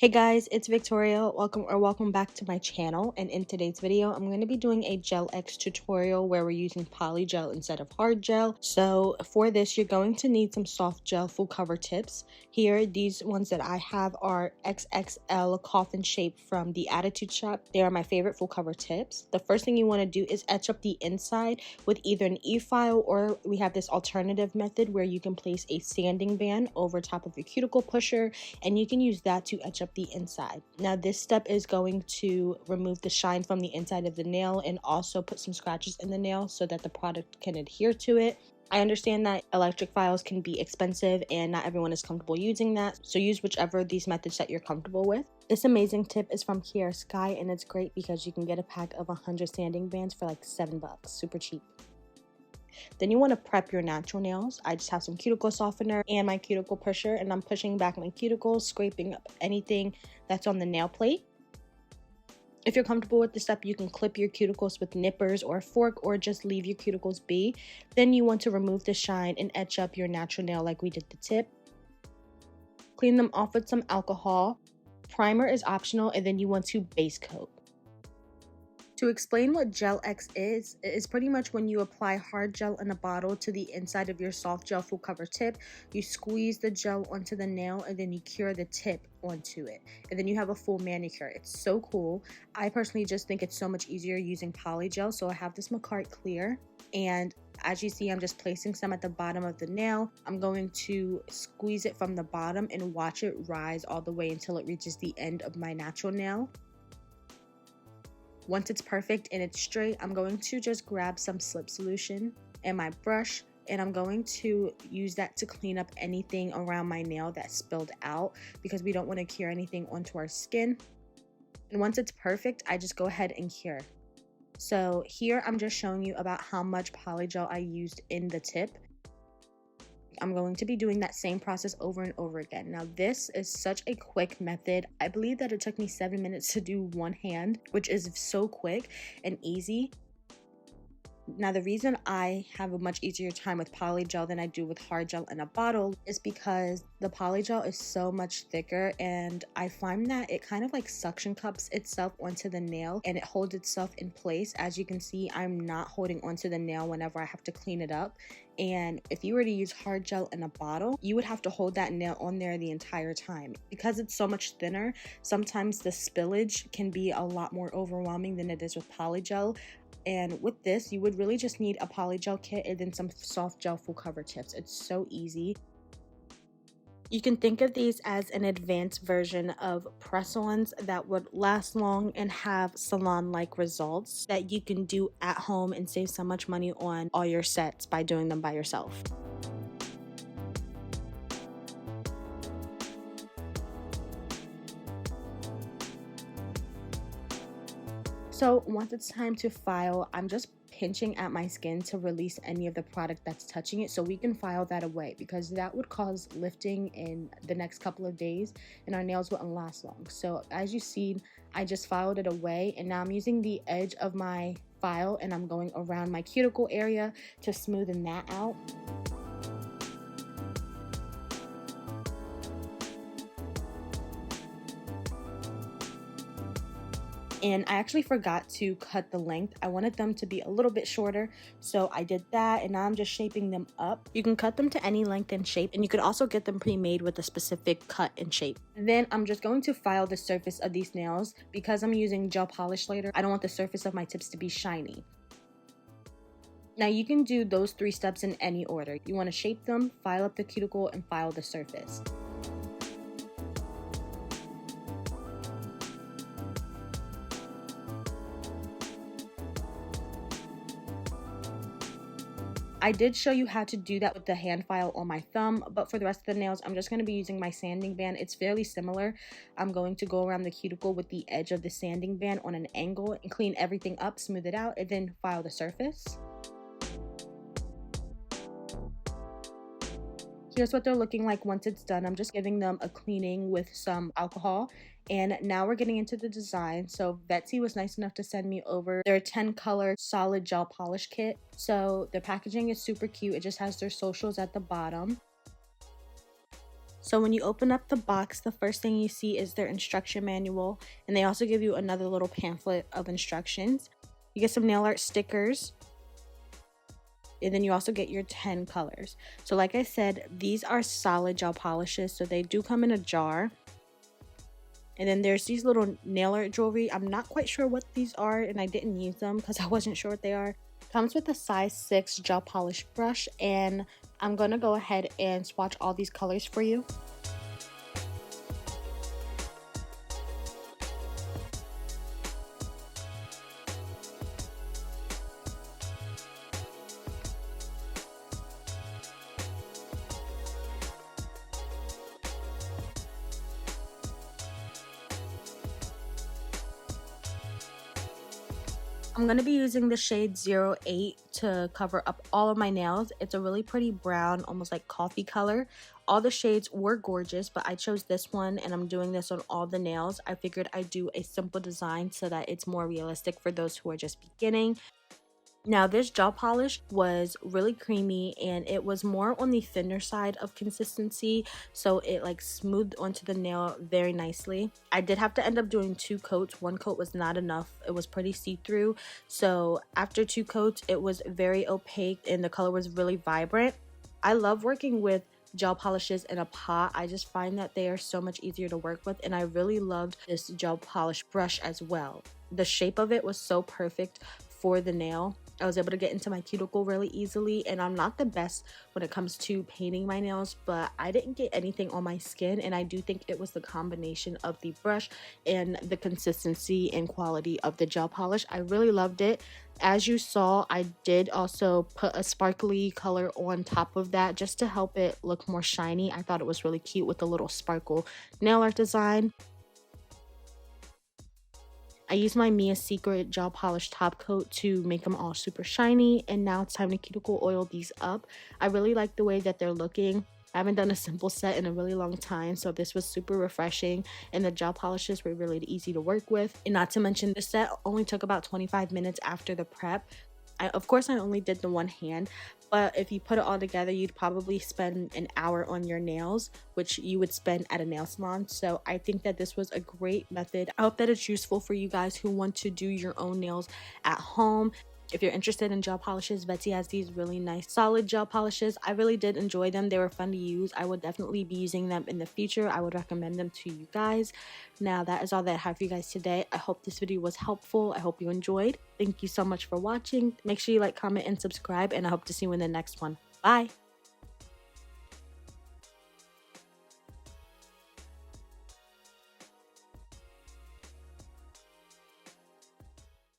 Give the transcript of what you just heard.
Hey guys, it's Victoria. Welcome back to my channel. And in today's video, I'm going to be doing a Gel X tutorial where we're using Polygel instead of hard gel. So for this, you're going to need some soft gel full cover tips. Here, these ones that I have are XXL coffin shape from the Attitude Shop. They are my favorite full cover tips. The first thing you want to do is etch up the inside with either an e-file, or we have this alternative method where you can place a sanding band over top of your cuticle pusher, and you can use that to etch up the inside. Now this step is going to remove the shine from the inside of the nail and also put some scratches in the nail so that the product can adhere to it. I understand that electric files can be expensive and not everyone is comfortable using that, so use whichever of these methods that you're comfortable with. This amazing tip is from Kiara Sky, and it's great because you can get a pack of 100 sanding bands for like $7, super cheap. Then you want to prep your natural nails. I just have some cuticle softener and my cuticle pusher, and I'm pushing back my cuticles, scraping up anything that's on the nail plate. If you're comfortable with this step, you can clip your cuticles with nippers or a fork, or just leave your cuticles be. Then you want to remove the shine and etch up your natural nail like we did the tip. Clean them off with some alcohol. Primer is optional, and then you want to base coat. To explain what Gel X is, it is pretty much when you apply hard gel in a bottle to the inside of your soft gel full cover tip. You squeeze the gel onto the nail and then you cure the tip onto it. And then you have a full manicure. It's so cool. I personally just think it's so much easier using Polygel. So I have this Macart Clear, and as you see, I'm just placing some at the bottom of the nail. I'm going to squeeze it from the bottom and watch it rise all the way until it reaches the end of my natural nail. Once it's perfect and it's straight, I'm going to just grab some slip solution and my brush, and I'm going to use that to clean up anything around my nail that spilled out, because we don't want to cure anything onto our skin. And once it's perfect, I just go ahead and cure. So here I'm just showing you about how much Polygel I used in the tip. I'm going to be doing that same process over and over again. Now this is such a quick method. I believe that it took me 7 minutes to do one hand, which is so quick and easy. Now the reason I have a much easier time with Polygel than I do with hard gel in a bottle is because the Polygel is so much thicker, and I find that it kind of like suction cups itself onto the nail and it holds itself in place. As you can see, I'm not holding onto the nail whenever I have to clean it up. And if you were to use hard gel in a bottle, you would have to hold that nail on there the entire time. Because it's so much thinner, sometimes the spillage can be a lot more overwhelming than it is with Polygel. And with this, you would really just need a Polygel kit and then some soft gel full cover tips. It's so easy. You can think of these as an advanced version of press-ons that would last long and have salon-like results that you can do at home and save so much money on all your sets by doing them by yourself. So once it's time to file, I'm just pinching at my skin to release any of the product that's touching it, so we can file that away, because that would cause lifting in the next couple of days and our nails wouldn't last long. So as you see, I just filed it away, and now I'm using the edge of my file and I'm going around my cuticle area to smoothen that out. And I actually forgot to cut the length. I wanted them to be a little bit shorter, so I did that, and now I'm just shaping them up. You can cut them to any length and shape, and you could also get them pre-made with a specific cut and shape. Then I'm just going to file the surface of these nails. Because I'm using gel polish later, I don't want the surface of my tips to be shiny. Now you can do those 3 steps in any order. You want to shape them, file up the cuticle, and file the surface. I did show you how to do that with the hand file on my thumb, but for the rest of the nails, I'm just going to be using my sanding band. It's fairly similar. I'm going to go around the cuticle with the edge of the sanding band on an angle and clean everything up, smooth it out, and then file the surface. Here's what they're looking like once it's done. I'm just giving them a cleaning with some alcohol. And now we're getting into the design. So Vettsy was nice enough to send me over their 10 color solid gel polish kit. So the packaging is super cute. It just has their socials at the bottom. So when you open up the box, the first thing you see is their instruction manual, and they also give you another little pamphlet of instructions. You get some nail art stickers, and then you also get your 10 colors. So like I said, these are solid gel polishes, so they do come in a jar. And then there's these little nail art jewelry. I'm not quite sure what these are, and I didn't use them because I wasn't sure what they are. Comes with a size 6 gel polish brush, and I'm gonna go ahead and swatch all these colors for you. I'm going to be using the shade 08 to cover up all of my nails. It's a really pretty brown, almost like coffee color. All the shades were gorgeous, but I chose this one and I'm doing this on all the nails. I figured I'd do a simple design so that it's more realistic for those who are just beginning. Now this gel polish was really creamy and it was more on the thinner side of consistency, so it like smoothed onto the nail very nicely. I did have to end up doing 2 coats. 1 coat was not enough. It was pretty see-through, so after 2 coats it was very opaque and the color was really vibrant. I love working with gel polishes in a pot. I just find that they are so much easier to work with, and I really loved this gel polish brush as well. The shape of it was so perfect for the nail. I was able to get into my cuticle really easily, and I'm not the best when it comes to painting my nails, but I didn't get anything on my skin, and I do think it was the combination of the brush and the consistency and quality of the gel polish. I really loved it. As you saw, I did also put a sparkly color on top of that just to help it look more shiny. I thought it was really cute with the little sparkle nail art design. I used my Mia Secret gel polish top coat to make them all super shiny, and now it's time to cuticle oil these up. I really like the way that they're looking. I haven't done a simple set in a really long time, so this was super refreshing, and the gel polishes were really easy to work with. And not to mention, the set only took about 25 minutes after the prep. Of course, I only did the one hand, but if you put it all together, you'd probably spend an hour on your nails, which you would spend at a nail salon. So I think that this was a great method. I hope that it's useful for you guys who want to do your own nails at home. If you're interested in gel polishes, Vettsy has these really nice solid gel polishes. I really did enjoy them. They were fun to use. I would definitely be using them in the future. I would recommend them to you guys. Now that is all that I have for you guys today. I hope this video was helpful. I hope you enjoyed. Thank you so much for watching. Make sure you like, comment, and subscribe, and I hope to see you in the next one. Bye!